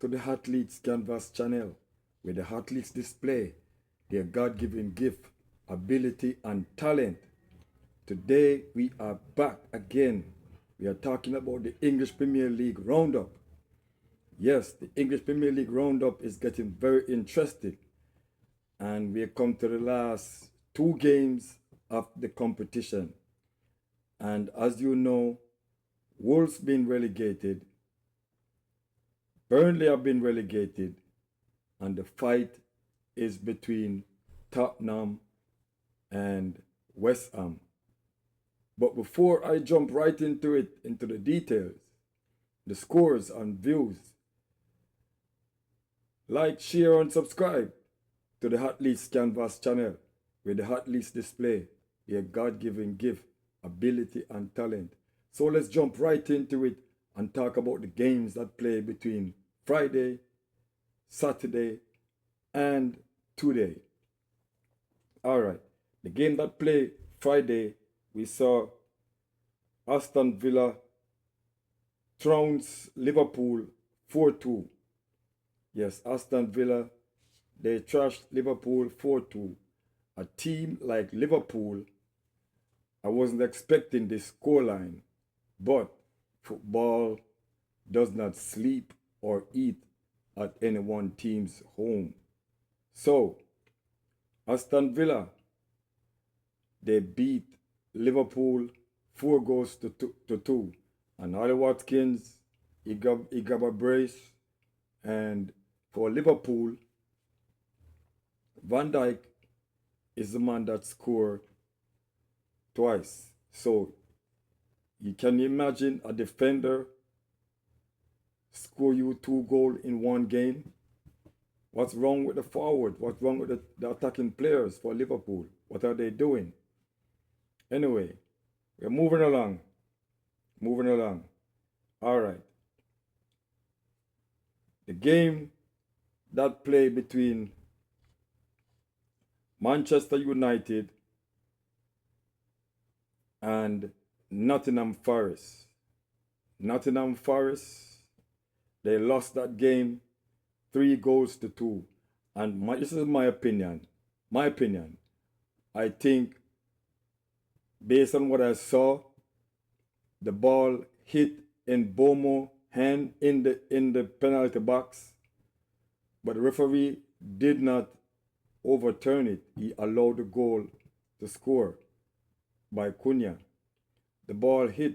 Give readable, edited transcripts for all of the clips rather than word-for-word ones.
to the Athletes Canvas channel, where the athletes display their God-given gift, ability, and talent. Today we are back again. We are talking about the English Premier League Roundup. Yes, the English Premier League Roundup is getting very interesting. And we have come to the last two games of the competition. And as you know, Wolves been relegated, Burnley have been relegated, and the fight is between Tottenham and West Ham. But before I jump right into it, into the details, the scores and views, like, share, and subscribe to the Athletes Canvas channel, where the athletes display their God-given gift, ability, and talent. So let's jump right into it and talk about the games that play between Friday, Saturday, and today. All right, the game that played Friday, we saw Aston Villa trounce Liverpool 4-2. Yes, Aston Villa, they trashed Liverpool 4-2. A team like Liverpool, I wasn't expecting this scoreline, but football does not sleep or eat at any one team's home. So, Aston Villa, they beat Liverpool 4 goals to 2. And Ollie Watkins, he got a brace. And for Liverpool, Van Dijk is the man that scored twice. So you can imagine a defender score you 2 goals in one game. What's wrong with the forward? What's wrong with the attacking players for Liverpool? What are they doing? Anyway, we're moving along. All right. The game that played between Manchester United and Nottingham Forest. Nottingham Forest, they lost that game 3 goals to 2. And this is my opinion. I think, based on what I saw, the ball hit in Bomo's hand in the penalty box, but the referee did not overturn it. He allowed the goal to score by Cunha. The ball hit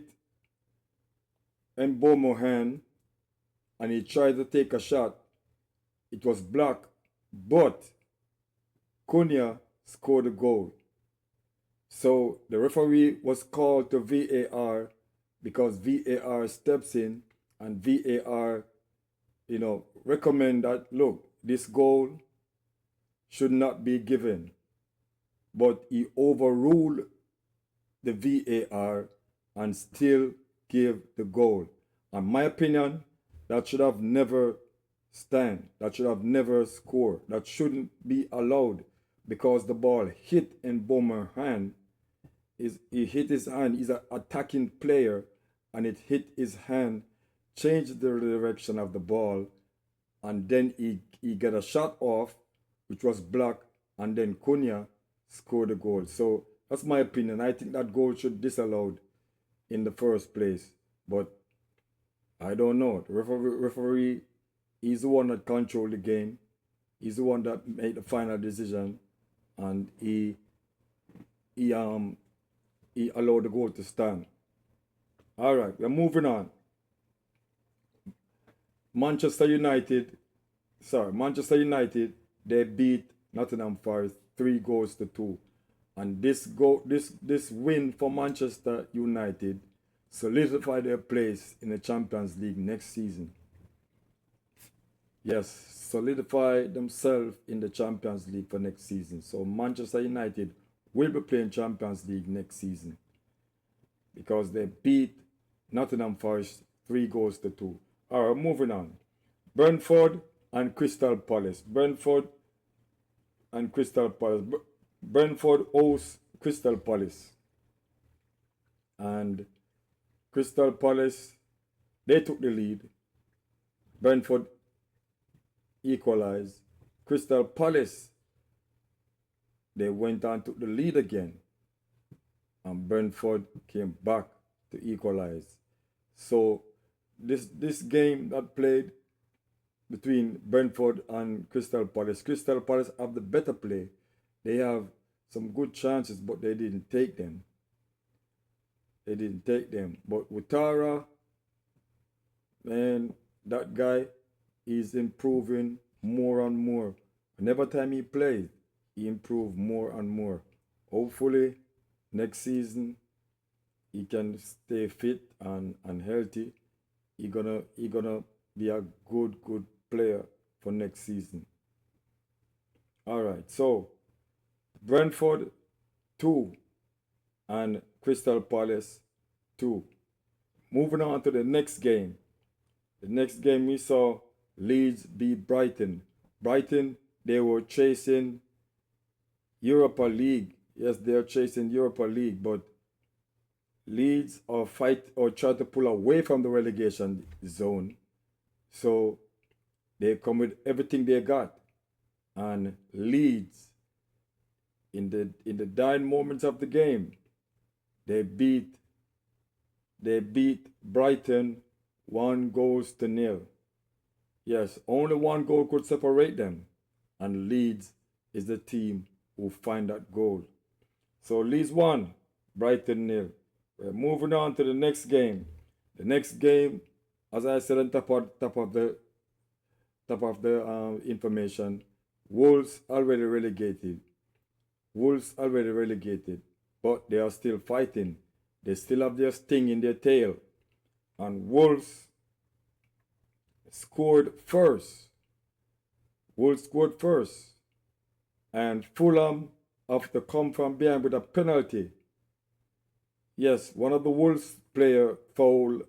in Bomo's hand, and he tried to take a shot. It was blocked, but Cunha scored a goal. So the referee was called to VAR, because VAR steps in and VAR, recommend that, look, this goal should not be given. But he overruled the VAR and still gave the goal. In my opinion, that should have never stand. That should have never scored. That shouldn't be allowed, because the ball hit in Bomer's hand. He hit his hand. He's an attacking player, and it hit his hand, changed the direction of the ball, and then he got a shot off, which was blocked, and then Cunha scored a goal. So that's my opinion. I think that goal should be disallowed in the first place. But I don't know. The referee, he's the one that controlled the game. He's the one that made the final decision, and he allowed the goal to stand. All right, we're moving on. Manchester United, they beat Nottingham Forest 3 goals to 2. And this win for Manchester United solidified their place in the Champions League next season. Yes, solidify themselves in the Champions League for next season. So Manchester United will be playing Champions League next season, because they beat Nottingham Forest 3 goals to 2. All right, moving on. Brentford and Crystal Palace. Brentford hosts Crystal Palace. And Crystal Palace, they took the lead. Brentford equalized. Crystal Palace, they went on to the lead again. And Brentford came back to equalize. So this game that played between Brentford and Crystal Palace have the better play. They have some good chances, but they didn't take them. But Ouattara, man, that guy is improving more and more. And every time he plays, he improves more and more. Hopefully, next season, he can stay fit and healthy. He gonna be a good player for next season. All right, so Brentford 2 and Crystal Palace 2. Moving on to the next game. The next game we saw Leeds beat Brighton. Brighton, they were chasing Europa League. Yes, they are chasing Europa League, but Leeds are try to pull away from the relegation zone. So they come with everything they got. And Leeds, in the dying moments of the game, they beat Brighton 1-0. Yes, only one goal could separate them. And Leeds is the team who find that goal. So Leeds 1, Brighton 0. We're moving on to the next game. The next game, as I said on top of the information, Wolves already relegated. But they are still fighting. They still have their sting in their tail. And Wolves scored first. And Fulham have to come from behind with a penalty. Yes, one of the Wolves player fouled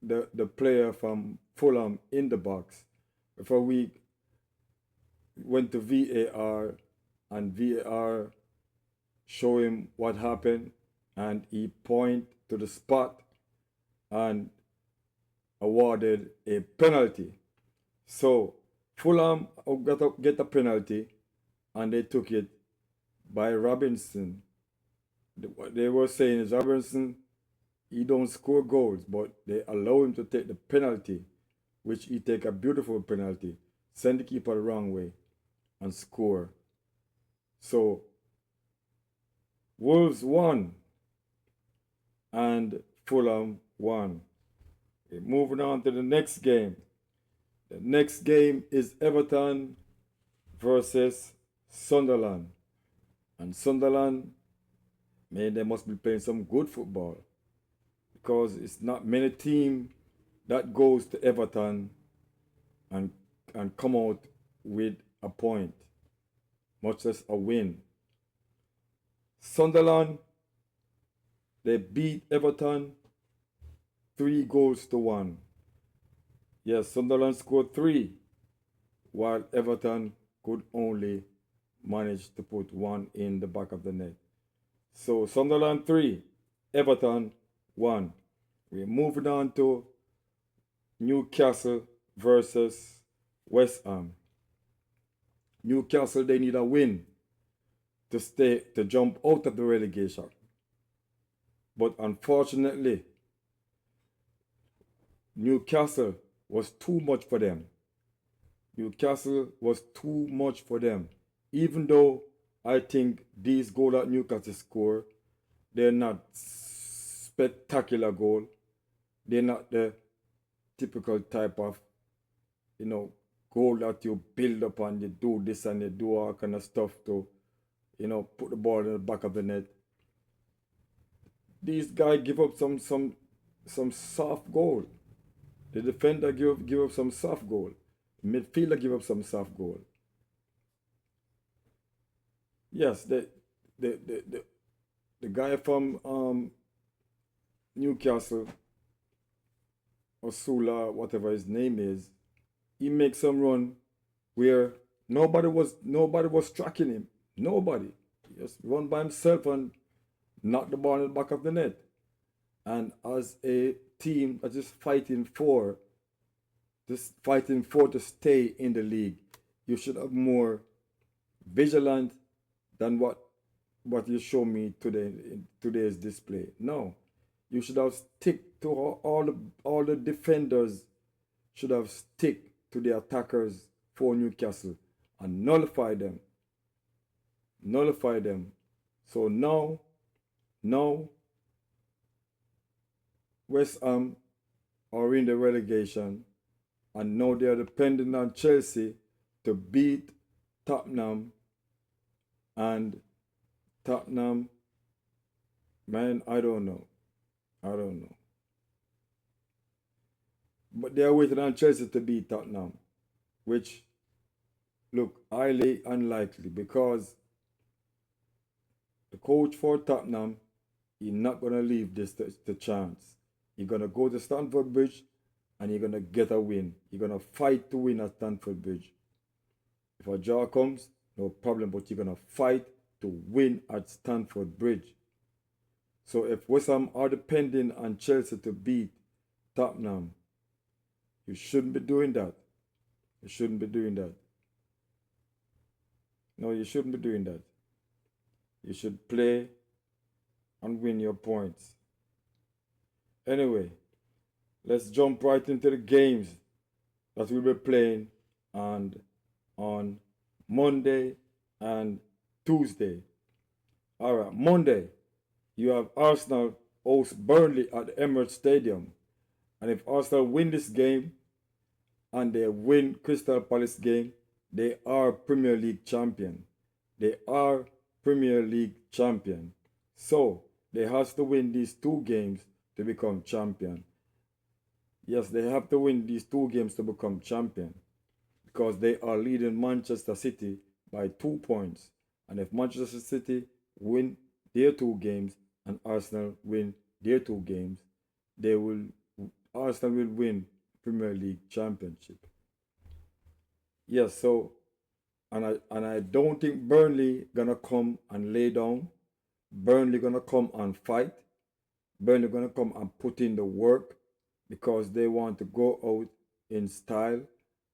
the player from Fulham in the box. Before we went to VAR, and VAR show him what happened, and he point to the spot and awarded a penalty. So Fulham get a penalty, and they took it by Robinson. What they were saying is Robinson, he don't score goals, but they allow him to take the penalty, which he take a beautiful penalty, send the keeper the wrong way, and score. So Wolves won and Fulham won. Okay, moving on to the next game. The next game is Everton versus Sunderland. And Sunderland, man, they must be playing some good football, because it's not many team that goes to Everton and come out with a point, much less a win. Sunderland, they beat Everton 3-1. Yes, Sunderland scored 3, while Everton could only manage to put 1 in the back of the net. So Sunderland 3, Everton 1. We're moving on to Newcastle versus West Ham. Newcastle, they need a win to jump out of the relegation. But unfortunately, Newcastle was too much for them. Even though I think these goals that Newcastle score, they're not spectacular goal. They're not the typical type of, goal that you build up and you do this and you do all kind of stuff to, put the ball in the back of the net. These guys give up some soft goal. The defender give up some soft goal. The midfielder give up some soft goal. Yes, the guy from Newcastle, Osula, whatever his name is, he makes some run where nobody was tracking him. Nobody. He just run by himself and knock the ball in the back of the net. And as a team that is fighting for to stay in the league, you should have more vigilant than what you show me today in today's display. No, you should have stick to all the defenders should have stick to the attackers for Newcastle and nullify them. Nullify them. So now West Ham are in the relegation, and now they are depending on Chelsea to beat Tottenham. And Tottenham, man, I don't know. But they are waiting on Chelsea to beat Tottenham, which look highly unlikely because the coach for Tottenham, he's not going to leave this to chance. He's going to go to Stamford Bridge and he's going to get a win. He's going to fight to win at Stamford Bridge. If a draw comes, no problem, but you're going to fight to win at Stamford Bridge. So if West Ham are depending on Chelsea to beat Tottenham, you shouldn't be doing that. You shouldn't be doing that. No, you shouldn't be doing that. You should play and win your points. Anyway, let's jump right into the games that we'll be playing and on Monday and Tuesday. All right, Monday, you have Arsenal host Burnley at the Emirates Stadium. And if Arsenal win this game and they win Crystal Palace game, they are Premier League champion. They are Premier League champion. So they have to win these two games to become champion. Yes, they have to win these two games to become champion because they are leading Manchester City by 2 points. And if Manchester City win their two games and Arsenal win their two games, Arsenal will win Premier League championship. Yes, so and I don't think Burnley gonna come and lay down. Burnley gonna come and fight. Burnley gonna come and put in the work because they want to go out in style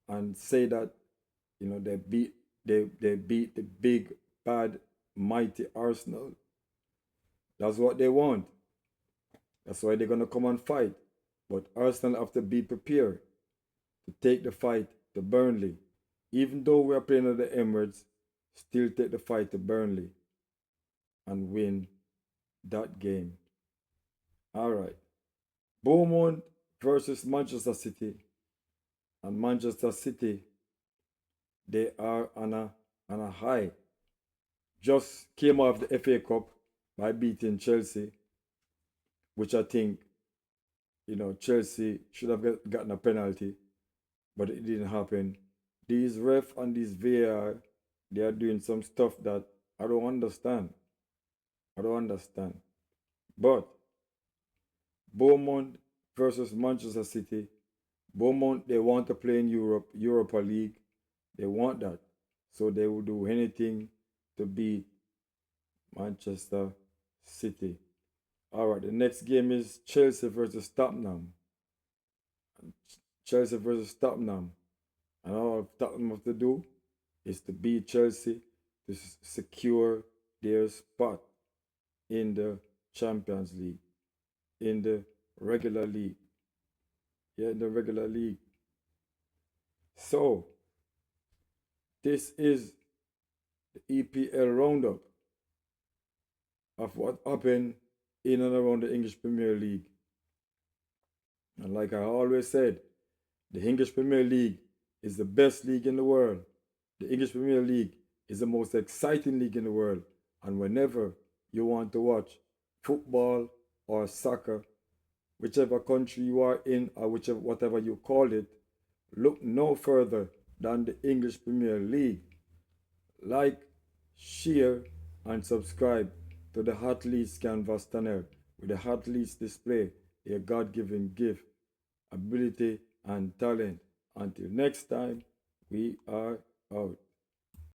and say that they beat the big bad mighty Arsenal. That's what they want. That's why they're gonna come and fight. But Arsenal have to be prepared to take the fight to Burnley. Even though we are playing at the Emirates, still take the fight to Burnley and win that game. All right. Bournemouth versus Manchester City. And Manchester City, they are on a high. Just came off the FA Cup by beating Chelsea, which I think, Chelsea should have gotten a penalty, but it didn't happen. These ref and these VAR, they are doing some stuff that I don't understand. But Bournemouth versus Manchester City. Bournemouth, they want to play in Europa League. They want that. So they will do anything to beat Manchester City. All right, the next game is Chelsea versus Tottenham. Chelsea versus Tottenham. And all Tottenham have to do is to beat Chelsea to secure their spot in the Champions League, in the regular league. Yeah, in the regular league. So, this is the EPL roundup of what happened in and around the English Premier League. And like I always said, the English Premier League is the best league in the world. The English Premier League is the most exciting league in the world. And whenever you want to watch football or soccer, whichever country you are in or whatever you call it, look no further than the English Premier League. Like, share, and subscribe to the Hot Leads Canvas channel with the Hot Leads display, a God-given gift, ability, and talent. Until next time, we are out.